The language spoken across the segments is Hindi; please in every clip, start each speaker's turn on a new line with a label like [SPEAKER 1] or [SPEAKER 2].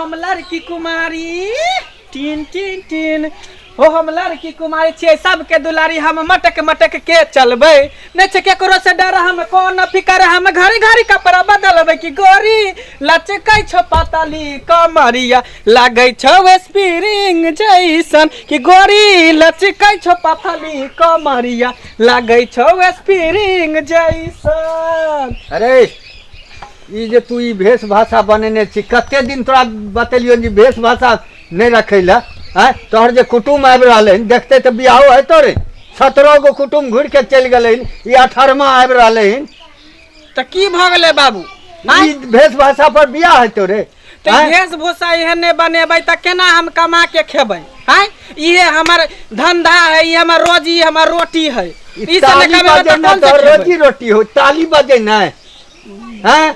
[SPEAKER 1] हम लड़की कुमारी टीन टीन टीन हो हम लड़की कुमारी छे सबके दुलारी हम मटक मटक के चलबे नहीं छे केकरो से डर हम कौन फिकर हम घरी घरी कपड़ा बदलबे की गोरी लचकै छो पातली कमरिया लागै छो स्प्रिंग जैसन की गोरी लचकै छो पातली कमरिया लागै छो स्प्रिंग जैसन।
[SPEAKER 2] अरे ई जे तू ई भेष भाषा बनेने छी कते दिन तोरा बतेलियो जी भेष भाषा नहीं रखैला है तोहर जे कुटुम आबि रहले देखते तो बियाहो है तोरे 17 गो कुटुम घुर के चल गए ई 18वां आबि रहले
[SPEAKER 1] त की भ गेले बाबू
[SPEAKER 2] ई भेष भाषा पर बियाह है तोरे
[SPEAKER 1] त भेष भूषा एहन ने बनेबै त केना हम कमा के खेबै हैं इहे हमर धंधा है ई हमर रोजी हमर रोटी है ई से ने कमाबै त कौन से
[SPEAKER 2] रोजी रोटी हो ताली बजे न हैं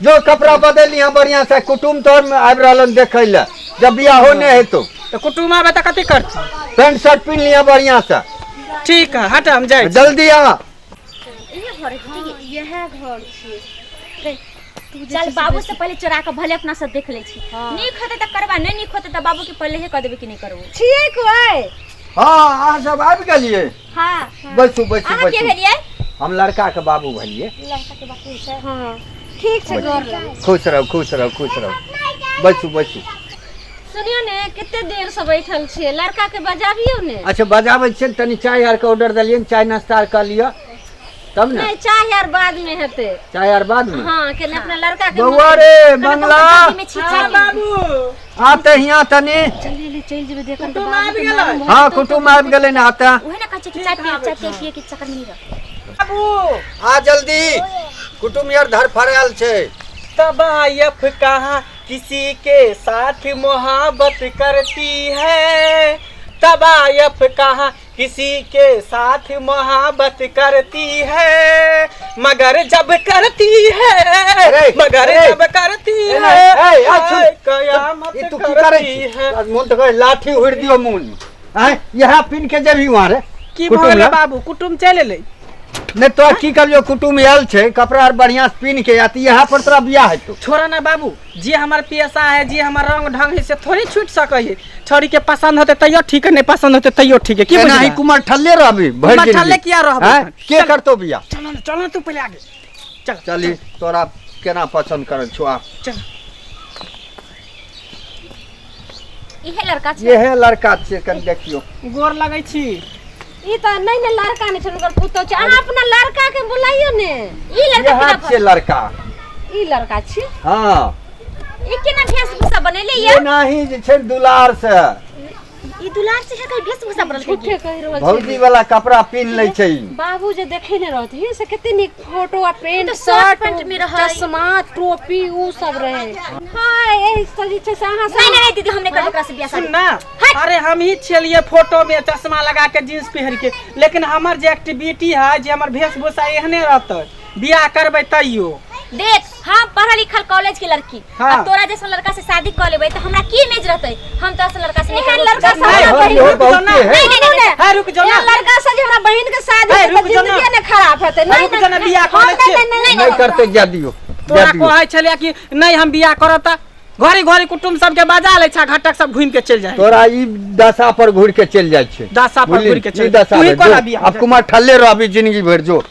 [SPEAKER 2] जो कपड़ा बदल यहाँ बढ़िया से कुटुम तोर में आबि रहलन देखै ले जब बियाह होने है तो
[SPEAKER 1] कुटुम आबे त कथि करती
[SPEAKER 2] पैंट शर्ट पहन लिया बढ़िया से
[SPEAKER 1] ठीक है हट हम जाए
[SPEAKER 2] जल्दी आ
[SPEAKER 3] यह घर छे चल बाबू से पहले चोरा के भले अपना सब देख ले छी नीक होते त करबा नहीं नीक होते त बाबू के पहले ही कह देबे कि नहीं करबो
[SPEAKER 4] छिए कोई
[SPEAKER 2] हां आ सब आबि गेलिए
[SPEAKER 3] हां
[SPEAKER 2] बसु बसु
[SPEAKER 3] अहाँ के भेलिए
[SPEAKER 2] हम लड़का के बाबू भेलिए
[SPEAKER 3] लड़का के बाबू छै
[SPEAKER 4] हां ठीक छे घर
[SPEAKER 2] खुश रहो खुश रहो खुश रहो बसु बसु
[SPEAKER 4] सुनियो ने कितने देर से बैठल छिए लड़का के बजाबियो ने
[SPEAKER 2] अच्छा बजाबै छियै तनी चाय आर के ऑर्डर दलियन चाय नाश्ता आर कर लिया तब ना
[SPEAKER 4] नहीं चाय यार बाद में हेते
[SPEAKER 2] चाय आर बाद में
[SPEAKER 4] हां के अपना लड़का के
[SPEAKER 2] बउआ रे बंगला
[SPEAKER 1] हां बाबू
[SPEAKER 2] आते हिया तनी
[SPEAKER 4] चल जेबे देखन
[SPEAKER 1] कुटुम आबि गेलै
[SPEAKER 2] हां कुटुम आबि गेलै ना आता
[SPEAKER 3] ओहे ना कहै कि चाय पिए के चक्कर में नहीं रह
[SPEAKER 1] बाबू
[SPEAKER 2] आ जल्दी कुटुम यार धर फरल छे
[SPEAKER 1] तबायफ कहाँ किसी के साथ मोहब्बत करती है तबायफ कहाँ किसी के साथ मोहब्बत करती है मगर जब करती है मगर जब करती है कयामत करती है
[SPEAKER 2] मुंह तो लाठी उड़ दियो मुंह हैं यहां पिन के जेबी वहां रे
[SPEAKER 1] की भले बाबू कुटुम चले ले
[SPEAKER 2] नहीं तो की करियो कुटुम आयल छे कपड़ा आर बढ़िया पिन के आती यहाँ पर तोरा बियाह है तो
[SPEAKER 1] छोड़ा ना बाबू जे हमार पेशा है जे हमार रंग ढंग है से थोड़ी छूट सके है छोरी के पसंद होते तैयो ठीक है नहीं पसंद होते तैयो ठीक है की
[SPEAKER 2] नहीं कुमार ठल्ले रहबी
[SPEAKER 1] कुमार ठल्ले किया रहबे
[SPEAKER 2] के करतो बियाह
[SPEAKER 1] चलो तू पहले आगे चल
[SPEAKER 2] चली तोरा केना पसंद करन छो आ
[SPEAKER 1] चल
[SPEAKER 3] इहे लड़का छै
[SPEAKER 2] ये है लड़का छे कन देखियो
[SPEAKER 1] गोर लगै छी
[SPEAKER 4] ई त नहीं ने लड़का ने छोड़ पुतो छ अहाँ अपना लड़का के बुलाइयो ने
[SPEAKER 3] ई लड़का
[SPEAKER 2] छे लड़का
[SPEAKER 4] ई लड़का छी
[SPEAKER 2] हां
[SPEAKER 3] ई केना भेषभूषा बनेले ये
[SPEAKER 2] नाही जे छै दुलार से
[SPEAKER 3] ई दुलार से कई भेषभूषा बनल
[SPEAKER 4] झूठे कहि रहल छी
[SPEAKER 2] भौजी वाला कपड़ा पिन ले छै
[SPEAKER 4] बाबू जे देखे ने रहत से कते निक फोटो आ पेंट
[SPEAKER 3] शर्ट पैंट में रहे
[SPEAKER 4] चश्मा टोपी उ सब रहे हां एही सजी छै से अहाँ
[SPEAKER 3] नहीं दीदी हमने कर ओकरा से बियाह
[SPEAKER 1] सुन ना अरे हम ही छलिए फोटो में चश्मा लगा के जींस पहन के लेकिन हमर जे एक्टिविटी है जे हमर वेशभूषा एहने रहते बियाह करबै तैयो
[SPEAKER 3] देख हम पढ़ा लिखल कॉलेज के लड़की अब तोरा जैसा लड़का से शादी कर लेबै त हमरा की इमेज रहतै हम तो ऐसा लड़का से नहीं करब
[SPEAKER 4] लड़का से
[SPEAKER 3] नहीं
[SPEAKER 1] रुक जाओ ना
[SPEAKER 4] लड़का से हमरा बहन के शादी के जिंदगी ने खराब हेतै
[SPEAKER 1] नहीं रुक जाना बियाह कर ले
[SPEAKER 2] नहीं करते जा दियो
[SPEAKER 1] तोरा कहै छलिया कि नहीं हम बियाह करत घरी घरी कुटुम सब के बाजा ले छा घटक सब घूम के चल जाए
[SPEAKER 2] तोरा ई दशा पर घुर के चल जाय छै
[SPEAKER 1] दशा पर घुर के चल
[SPEAKER 2] तू ही कोना बियाह अब कुमार ठल्ले रहबी जिंदगी भर जो